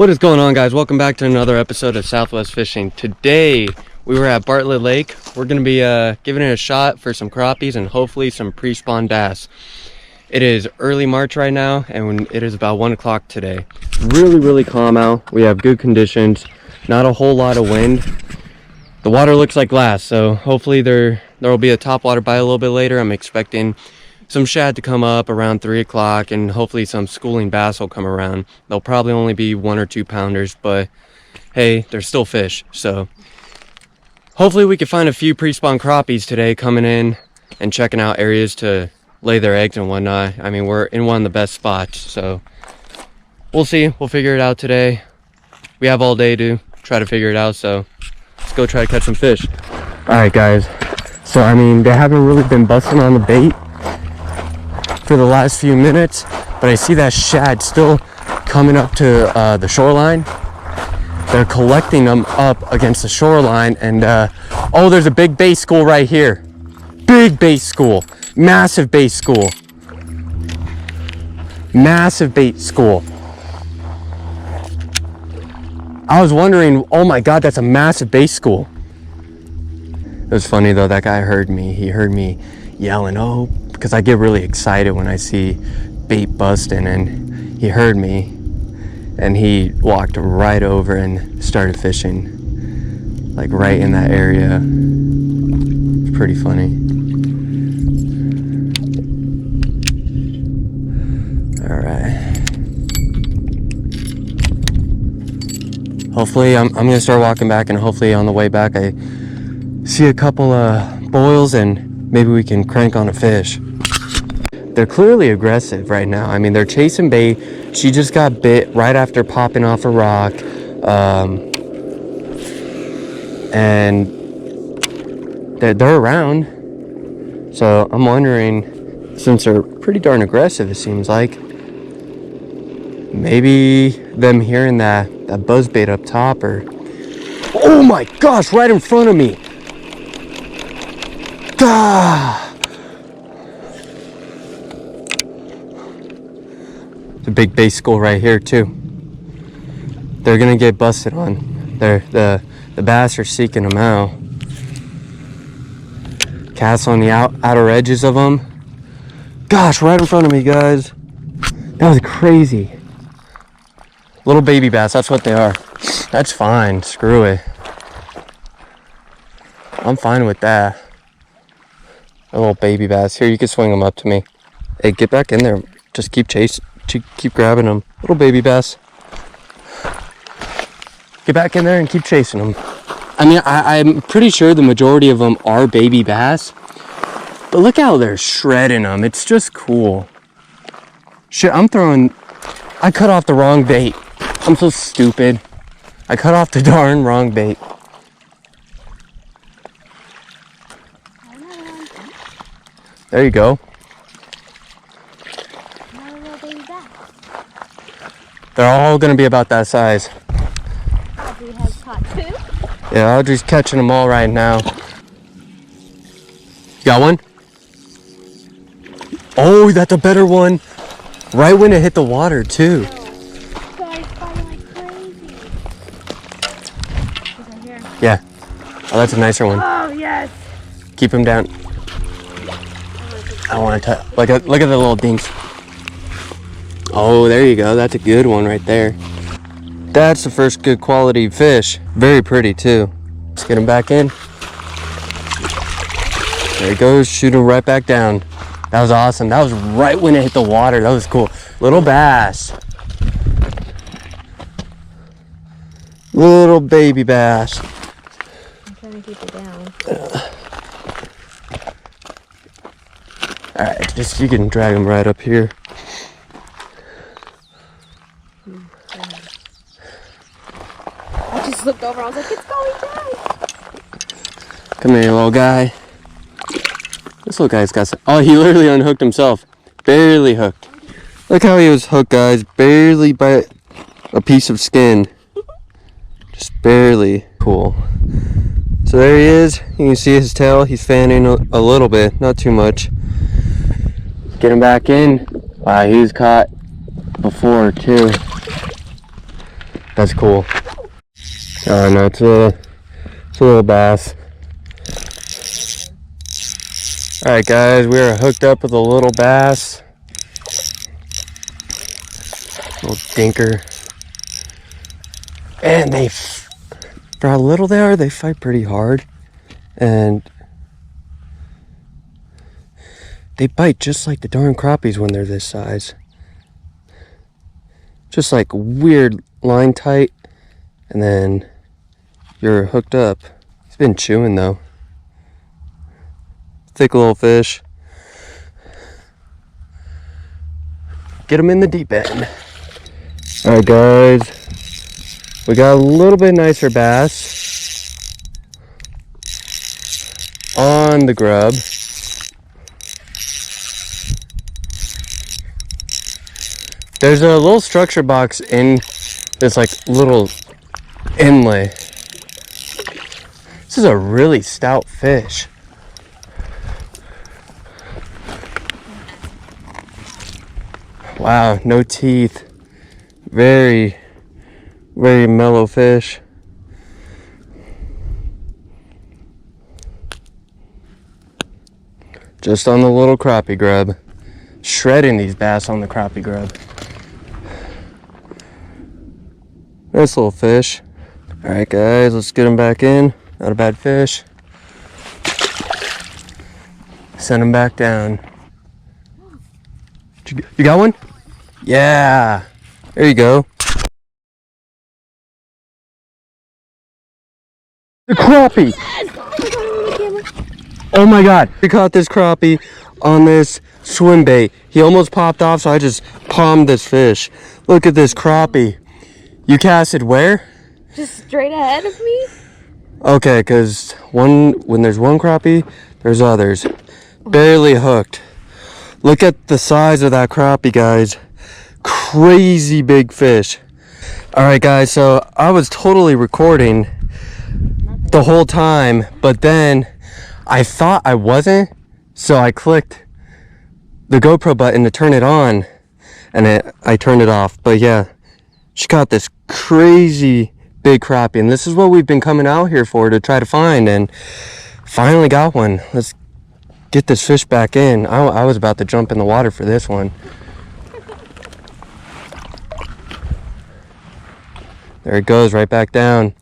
What is going on, guys? Welcome back to another episode of Southwest Fishing. Today we were at Bartlett Lake. We're going to be giving it a shot for some crappies and hopefully some pre-spawn bass. It is early March right now and it is about 1 o'clock today. Really calm out. We have good conditions, not a whole lot of wind. The water looks like glass, so hopefully there will be a topwater bite a little bit later. I'm expecting some shad to come up around 3 o'clock, and hopefully some schooling bass will come around. They'll probably only be 1 or 2 pounders, but hey, they're still fish. So hopefully we can find a few pre-spawn crappies today coming in and checking out areas to lay their eggs and whatnot. I mean, we're in one of the best spots, so we'll see. We'll figure it out today. We have all day to try to figure it out, so let's go try to catch some fish. All right, guys. So, I mean, they haven't really been busting on the bait for the last few minutes, but I see that shad still coming up to the shoreline. They're collecting them up against the shoreline, and oh, there's a big bait school right here. Big bait school, massive bait school, massive bait school. I was wondering, oh my god, that's a massive bait school. It was funny though, that guy heard me. He heard me yelling, oh, because I get really excited when I see bait busting, and he heard me and he walked right over and started fishing, like right in that area. It's pretty funny. All right. Hopefully I'm gonna start walking back, and hopefully on the way back I see a couple boils and maybe we can crank on a fish. They're clearly aggressive right now. I mean, they're chasing bait. She just got bit right after popping off a rock. And they're around. So I'm wondering, since they're pretty darn aggressive, it seems like, maybe them hearing that buzz bait up top, or... Oh my gosh, right in front of me. Ah! It's a big bait school right here too. They're gonna get busted on. The bass are seeking them out. Cast on the outer edges of them. Gosh, right in front of me, guys. That was crazy. Little baby bass, that's what they are. That's fine, screw it. I'm fine with that. A little baby bass. Here, you can swing them up to me. Hey, get back in there. Just keep chasing. Keep grabbing them. Little baby bass. Get back in there and keep chasing them. I mean, I'm pretty sure the majority of them are baby bass. But look how they're shredding them. It's just cool. Shit, I cut off the wrong bait. I'm so stupid. I cut off the darn wrong bait. There you go. They're all going to be about that size. Audrey has caught 2. Yeah, Audrey's catching them all right now. You got one? Oh, that's a better one. Right when it hit the water, too. Guys, fighting like crazy. He's right here. Yeah. Oh, that's a nicer one. Oh, yes. Keep him down. I want to touch. Look at the little dinks. Oh, there you go. That's a good one right there. That's the first good quality fish. Very pretty too. Let's get him back in. There he goes. Shoot him right back down. That was awesome. That was right when it hit the water. That was cool. Little bass. Little baby bass. I'm trying to keep it down. All right, you can drag him right up here. I just looked over. I was like, it's going down. Come here, little guy. This little guy's got some... Oh, he literally unhooked himself. Barely hooked. Look how he was hooked, guys. Barely by a piece of skin. Just barely. Cool. So there he is. You can see his tail. He's fanning a little bit. Not too much. Get him back in. Wow, he was caught before too. That's cool. Oh no, it's a little bass. Alright guys, we are hooked up with a little bass. Little dinker. And for how little they are, they fight pretty hard. And they bite just like the darn crappies when they're this size. Just like weird line tight. And then you're hooked up. He's been chewing though. Thick little fish. Get him in the deep end. Alright guys, we got a little bit nicer bass on the grub. There's a little structure box in this like little inlay. This is a really stout fish. Wow, no teeth. Very, very mellow fish. Just on the little crappie grub. Shredding these bass on the crappie grub. Nice little fish. Alright guys, let's get them back in. Not a bad fish. Send them back down. You got one? Yeah. There you go. The crappie! Oh my god. We caught this crappie on this swim bait. He almost popped off, so I just palmed this fish. Look at this crappie. You casted where? Just straight ahead of me? Okay, because when there's one crappie, there's others. Barely hooked. Look at the size of that crappie, guys. Crazy big fish. Alright guys, so I was totally recording the whole time, but then I thought I wasn't, so I clicked the GoPro button to turn it on, and I turned it off. But yeah, she caught this crazy big crappie, and this is what we've been coming out here for, to try to find, and finally got one. Let's get this fish back in. I was about to jump in the water for this one. There it goes, right back down.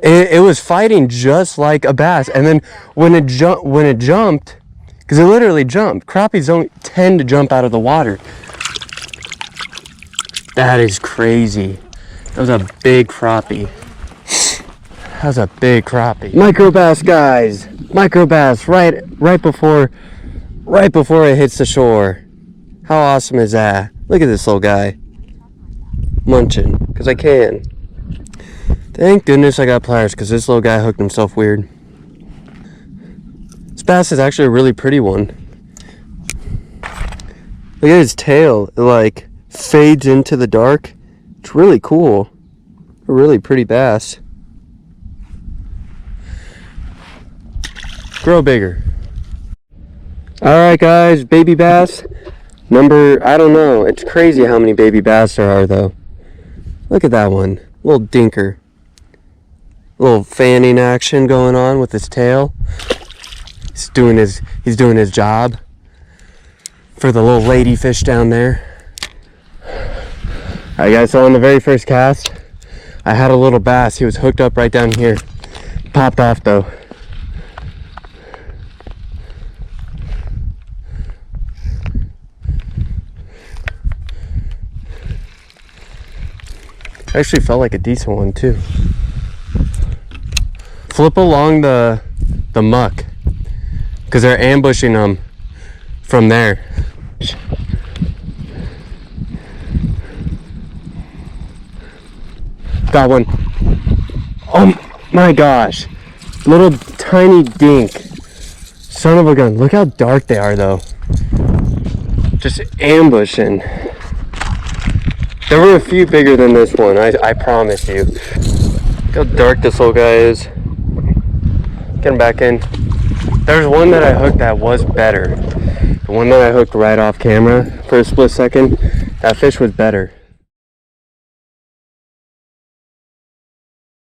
It was fighting just like a bass, and then when it jumped, because it literally jumped. Crappies don't tend to jump out of the water. That is crazy. That was a big crappie. That was a big crappie. Micro bass, guys. Micro bass right before it hits the shore. How awesome is that? Look at this little guy. Munching, because I can. Thank goodness I got pliers, because this little guy hooked himself weird. This bass is actually a really pretty one. Look at his tail. It like fades into the dark. It's really cool. A really pretty bass. Grow bigger. Alright guys, baby bass. I don't know. It's crazy how many baby bass there are though. Look at that one. Little dinker. Little fanning action going on with his tail. He's doing his job for the little lady fish down there. Alright guys, so on the very first cast, I had a little bass. He was hooked up right down here. Popped off though. Actually felt like a decent one too. Flip along the muck, because they're ambushing them from there. Got one. Oh my gosh. Little tiny dink. Son of a gun. Look how dark they are though. Just ambushing. There were a few bigger than this one, I promise you. Look how dark this little guy is. Get him back in. There's one that I hooked that was better. The one that I hooked right off camera for a split second, that fish was better.